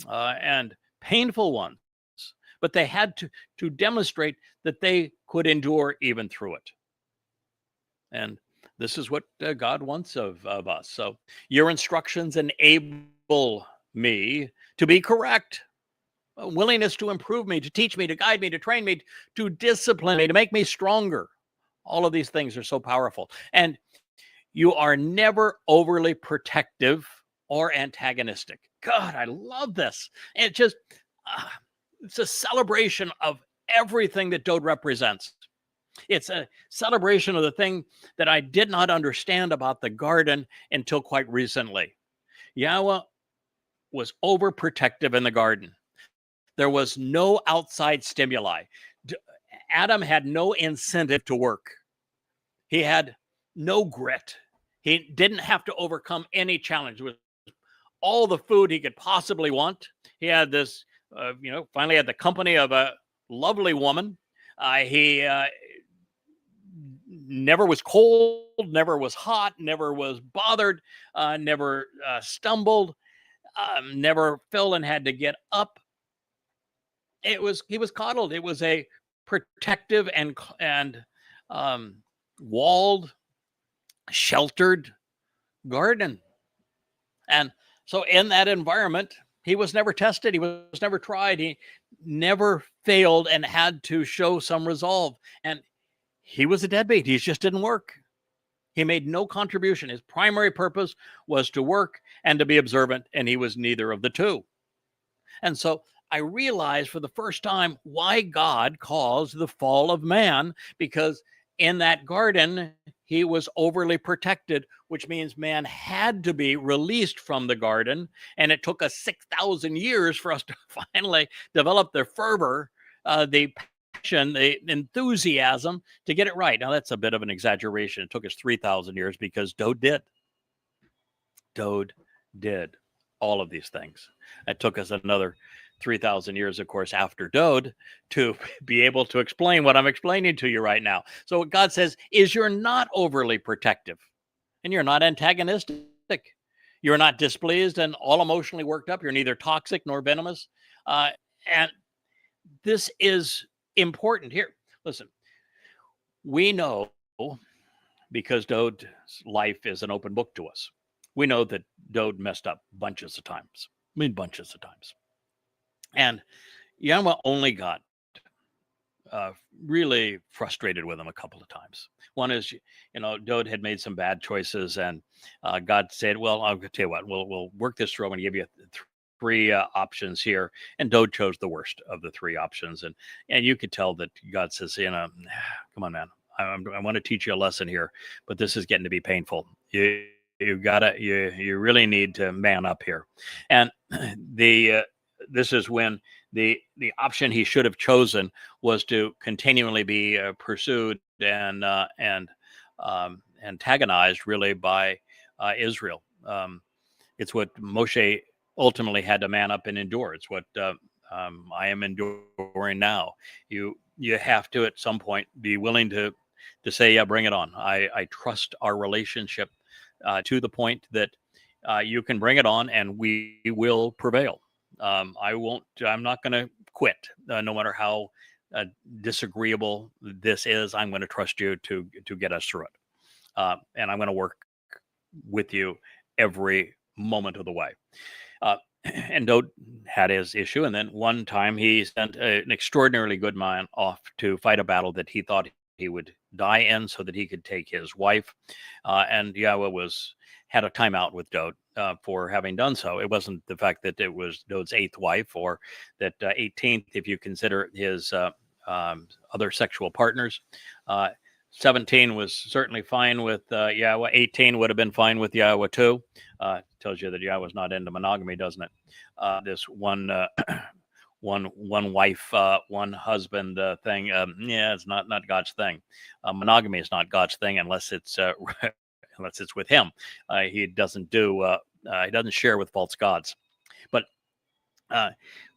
and painful ones, but they had to demonstrate that they could endure even through it. And this is what God wants of us. So your instructions enable me to be correct. A willingness to improve me, to teach me, to guide me, to train me, to discipline me, to make me stronger. All of these things are so powerful. And you are never overly protective or antagonistic. God, I love this. It just, it's a celebration of everything that Dowd represents. It's a celebration of the thing that I did not understand about the garden until quite recently. Yahweh was overprotective in the garden. There was no outside stimuli. Adam had no incentive to work. He had no grit. He didn't have to overcome any challenge. With all the food he could possibly want, he had this, finally had the company of a lovely woman. He never was cold, never was hot, never was bothered, never stumbled, never fell and had to get up. He was coddled. It was a protective and walled, sheltered garden. And so in that environment, he was never tested. He was never tried. He never failed and had to show some resolve. And he was a deadbeat. He just didn't work. He made no contribution. His primary purpose was to work and to be observant, and he was neither of the two. And so I realized for the first time why God caused the fall of man, because in that garden, he was overly protected, which means man had to be released from the garden. And it took us 6,000 years for us to finally develop the fervor, the passion, the enthusiasm to get it right. Now, that's a bit of an exaggeration. It took us 3,000 years because Dowd did. Dowd did all of these things. It took us another 3,000 years, of course, after Dowd to be able to explain what I'm explaining to you right now. So what God says is you're not overly protective and you're not antagonistic. You're not displeased and all emotionally worked up. You're neither toxic nor venomous. And this is important here. Listen, we know, because Dowd's life is an open book to us, we know that Dowd messed up bunches of times. I mean, bunches of times. And Yahweh only got really frustrated with him a couple of times. One is, Dowd had made some bad choices, and God said, "Well, I'll tell you what, we'll work this through. I'm going to give you three options here." And Dowd chose the worst of the three options, and you could tell that God says, "Come on, man, I want to teach you a lesson here, but this is getting to be painful. You really need to man up here." And this is when the option he should have chosen was to continually be pursued and antagonized, really, by Israel. It's what Moshe ultimately had to man up and endure. It's what I am enduring now. You have to, at some point, be willing to say, "Yeah, bring it on. I trust our relationship to the point that you can bring it on, and we will prevail. I'm not going to quit, no matter how disagreeable this is. I'm going to trust you to get us through it. And I'm going to work with you every moment of the way." And Dowd had his issue. And then one time he sent an extraordinarily good man off to fight a battle that he thought he would die in so that he could take his wife. And Yahweh had a timeout with Dowd for having done so. It wasn't the fact that it was Dowd's eighth wife, or that 18th, if you consider his other sexual partners. 17 was certainly fine with YAHOWAH. 18 would have been fine with YAHOWAH too. Tells you that YAHOWAH's not into monogamy, doesn't it? This one one wife, one husband thing. Yeah, it's not God's thing. Monogamy is not God's thing unless it's unless it's with him. He doesn't share with false gods. But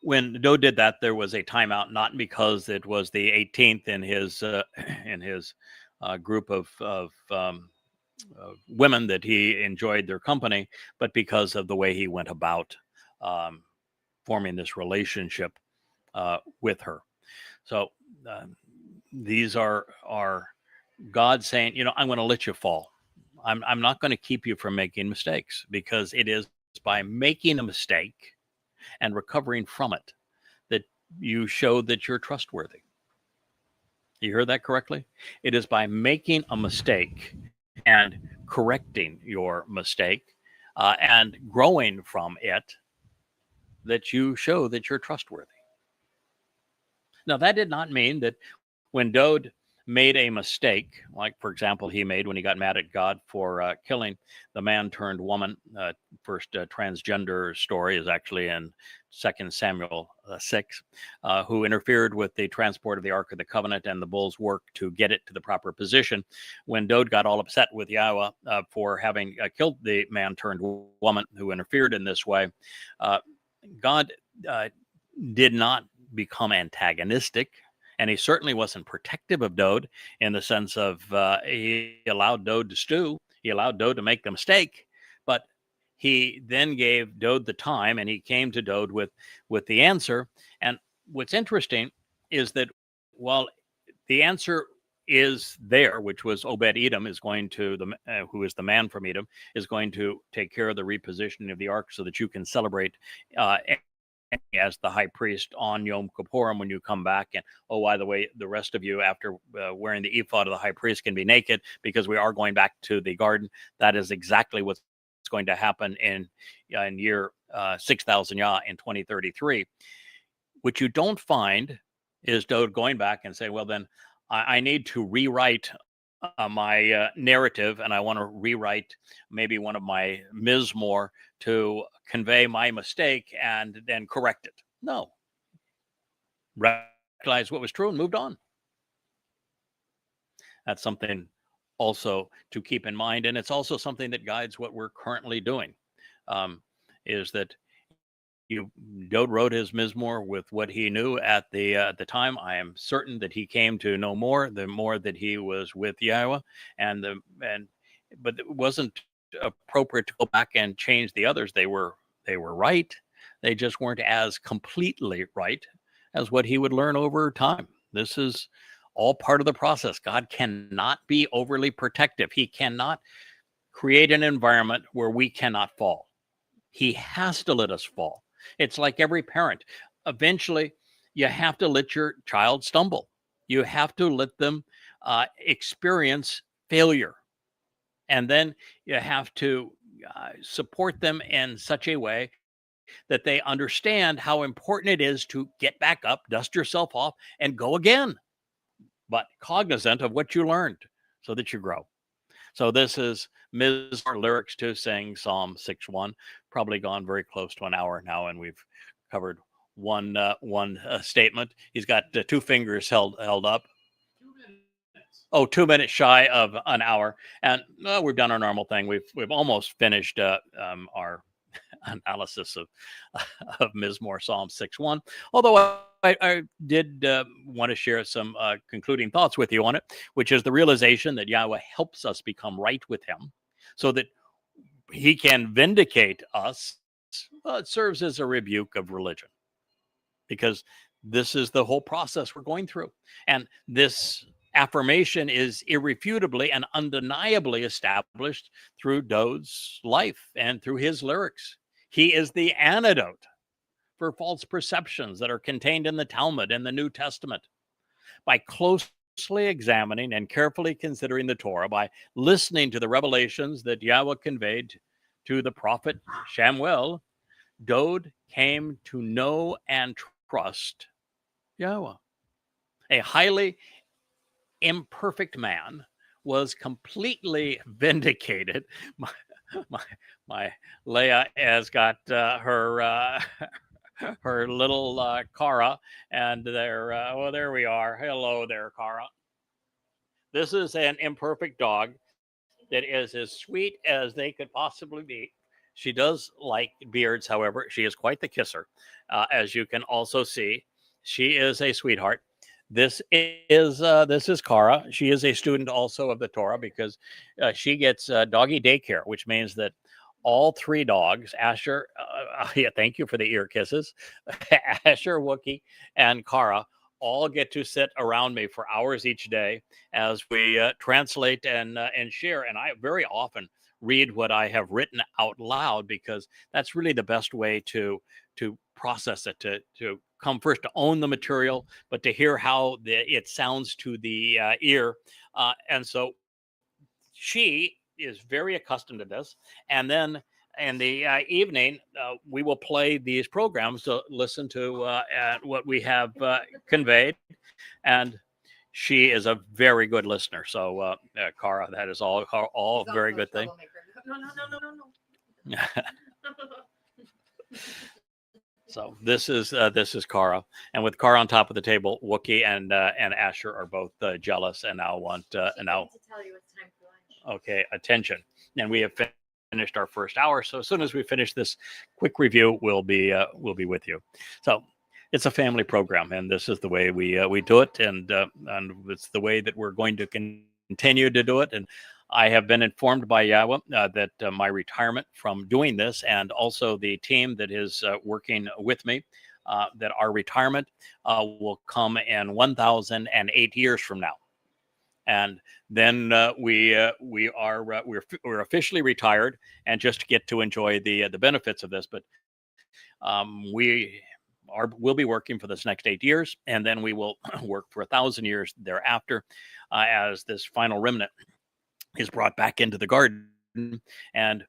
when Dowd did that, there was a timeout, not because it was the 18th in his group of women that he enjoyed their company, but because of the way he went about forming this relationship with her. So these are God saying, I'm going to let you fall. I'm not going to keep you from making mistakes, because it is by making a mistake and recovering from it that you show that you're trustworthy. You heard that correctly? It is by making a mistake and correcting your mistake and growing from it that you show that you're trustworthy. Now, that did not mean that when Dowd made a mistake, like, for example, he made when he got mad at God for killing the man-turned-woman. First transgender story is actually in 2 Samuel 6, who interfered with the transport of the Ark of the Covenant and the bull's work to get it to the proper position. When Dowd got all upset with YAHOWAH for having killed the man-turned-woman who interfered in this way, God did not become antagonistic. And he certainly wasn't protective of Dowd in the sense of he allowed Dowd to stew. He allowed Dowd to make the mistake, but he then gave Dowd the time, and he came to Dowd with the answer. And what's interesting is that while the answer is there, which was Obed-Edom is going to, who is the man from Edom, is going to take care of the repositioning of the ark so that you can celebrate as the high priest on Yom Kippurim when you come back. And oh, by the way, the rest of you, after wearing the ephod of the high priest, can be naked, because we are going back to the garden. That is exactly what's going to happen in year 6,000 Yah in 2033. What you don't find is Dowd going back and saying, well, then I need to rewrite my narrative, and I want to rewrite maybe one of my Mizmowr to convey my mistake and then correct it. No. Recognized what was true and moved on. That's something also to keep in mind, and it's also something that guides what we're currently doing, is that Dowd wrote his Mizmowr with what he knew at the time. I am certain that he came to know more the more that he was with YAHOWAH, but it wasn't appropriate to go back and change the others. They were right. They just weren't as completely right as what he would learn over time. This is all part of the process. God cannot be overly protective. He cannot create an environment where we cannot fall. He has to let us fall. It's like every parent. Eventually, you have to let your child stumble. You have to let them experience failure. And then you have to support them in such a way that they understand how important it is to get back up, dust yourself off, and go again, but cognizant of what you learned so that you grow. So this is Mizmowr lyrics to sing Psalm 6:1. Probably gone very close to an hour now, and we've covered one statement. He's got two fingers held up. 2 minutes shy of an hour, and we've done our normal thing. We've almost finished our analysis of Mizmowr Psalm 6:1. Although I did want to share some concluding thoughts with you on it, which is the realization that YAHOWAH helps us become right with him so that he can vindicate us. It serves as a rebuke of religion, because this is the whole process we're going through. And this affirmation is irrefutably and undeniably established through Dowd's life and through his lyrics. He is the antidote for false perceptions that are contained in the Talmud and the New Testament. By closely examining and carefully considering the Torah, by listening to the revelations that YAHOWAH conveyed to the prophet Shamuel, Dowd came to know and trust YAHOWAH. A highly imperfect man was completely vindicated. My my, my Leah has got her her little Cara, and there well, there we are. Hello there, Cara. This is an imperfect dog that is as sweet as they could possibly be. She does like beards, however. She is quite the kisser, as you can also see. She is a sweetheart. This is Cara. She is a student also of the Towrah because she gets doggy daycare, which means that all three dogs, Asher, yeah, thank you for the ear kisses, Asher, Wookie, and Cara, all get to sit around me for hours each day as we translate and share. And I very often read what I have written out loud because that's really the best way to process it, to come first to own the material, but to hear how it sounds to the ear. And so she is very accustomed to this. And then in the evening, we will play these programs to listen to what we have conveyed. And she is a very good listener. So, Cara, that is all very good thing. No. So this is Cara, and with Cara on top of the table, Wookie and Asher are both jealous and now want and now. To tell you it's time for lunch. Okay, attention. And we have finished our first hour. So as soon as we finish this quick review, we'll be with you. So it's a family program, and this is the way we do it, and it's the way that we're going to continue to do it. And I have been informed by YAHOWAH that my retirement from doing this, and also the team that is working with me, that our retirement will come in 1,008 years from now. And then we're officially retired and just get to enjoy the benefits of this. But we'll be working for this next 8 years, and then we will work for 1,000 years thereafter as this final remnant is brought back into the garden, and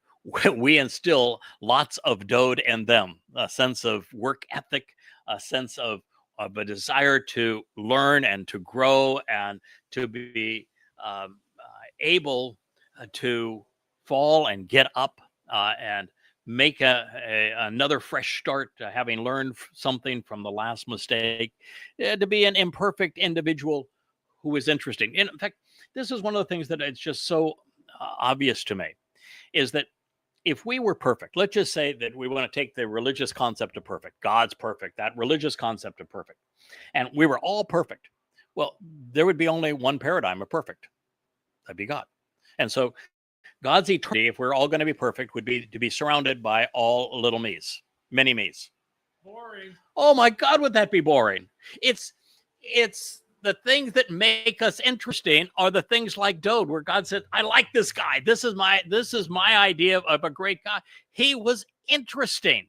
we instill lots of Dowd in them, a sense of work ethic, a sense of a desire to learn and to grow and to be able to fall and get up and make another fresh start, having learned something from the last mistake, to be an imperfect individual who is interesting. In fact, this is one of the things that it's just so obvious to me, is that if we were perfect, let's just say that we want to take the religious concept of perfect, God's perfect, that religious concept of perfect, and we were all perfect. Well, there would be only one paradigm of perfect. That'd be God. And so God's eternity, if we're all going to be perfect, would be to be surrounded by all little me's, many me's. Boring. Oh my God, would that be boring? It's the things that make us interesting are the things like Dowd, where God said, I like this guy. This is my idea of a great guy. He was interesting.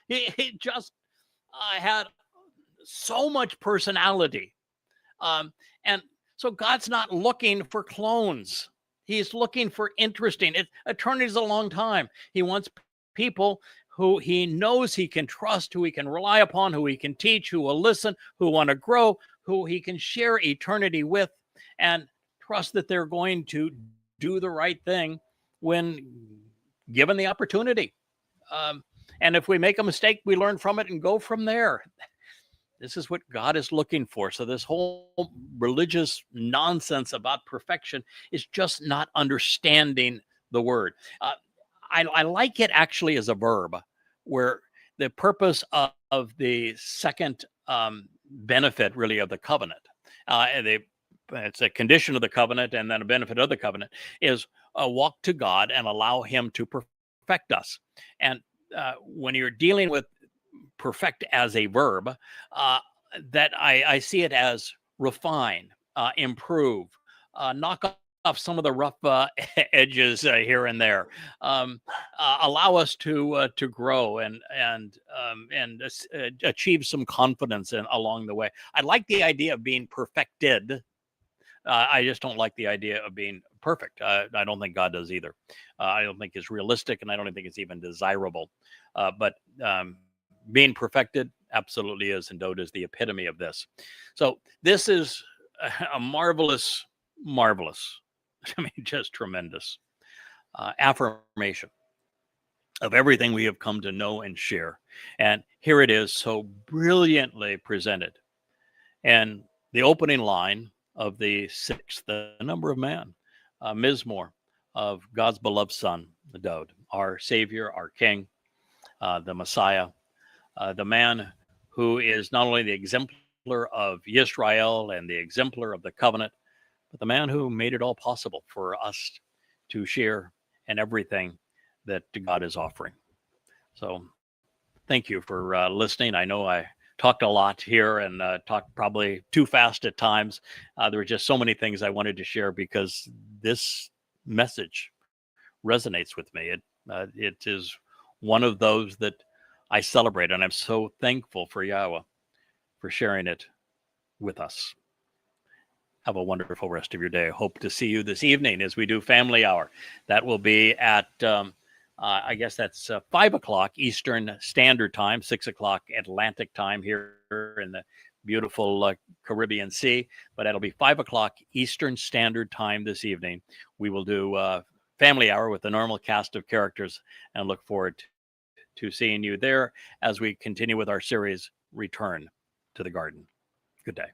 He just had so much personality. And so God's not looking for clones. He's looking for interesting. Eternity is a long time. He wants people who he knows he can trust, who he can rely upon, who he can teach, who will listen, who want to grow, who he can share eternity with, and trust that they're going to do the right thing when given the opportunity. And if we make a mistake, we learn from it and go from there. This is what God is looking for. So this whole religious nonsense about perfection is just not understanding the word. I like it actually as a verb, where the purpose of the second benefit really of the covenant, it's a condition of the covenant and then a benefit of the covenant, is walk to God and allow him to perfect us. And when you're dealing with perfect as a verb, that I see it as refine, improve, knock off some of the rough edges here and there, allow us to grow and achieve some confidence along the way. I like the idea of being perfected. I just don't like the idea of being perfect. I don't think God does either. I don't think it's realistic, and I don't think it's even desirable. But being perfected absolutely is, and Dowd is the epitome of this. So this is a marvelous, marvelous, I mean, just tremendous affirmation of everything we have come to know and share. And here it is, so brilliantly presented. And the opening line of the sixth, the number of man, Mizmowr, of God's beloved Son, the Dowd, our Savior, our King, the Messiah, the man who is not only the exemplar of Yisrael and the exemplar of the covenant, but the man who made it all possible for us to share in everything that God is offering. So thank you for listening. I know I talked a lot here and talked probably too fast at times. There were just so many things I wanted to share because this message resonates with me. It is one of those that I celebrate, and I'm so thankful for YAHOWAH for sharing it with us. Have a wonderful rest of your day. Hope to see you this evening as we do Family Hour. That will be at, I guess that's 5 o'clock Eastern Standard Time, 6 o'clock Atlantic Time here in the beautiful Caribbean Sea. But it'll be 5 o'clock Eastern Standard Time this evening. We will do Family Hour with the normal cast of characters and look forward to seeing you there as we continue with our series, Return to the Garden. Good day.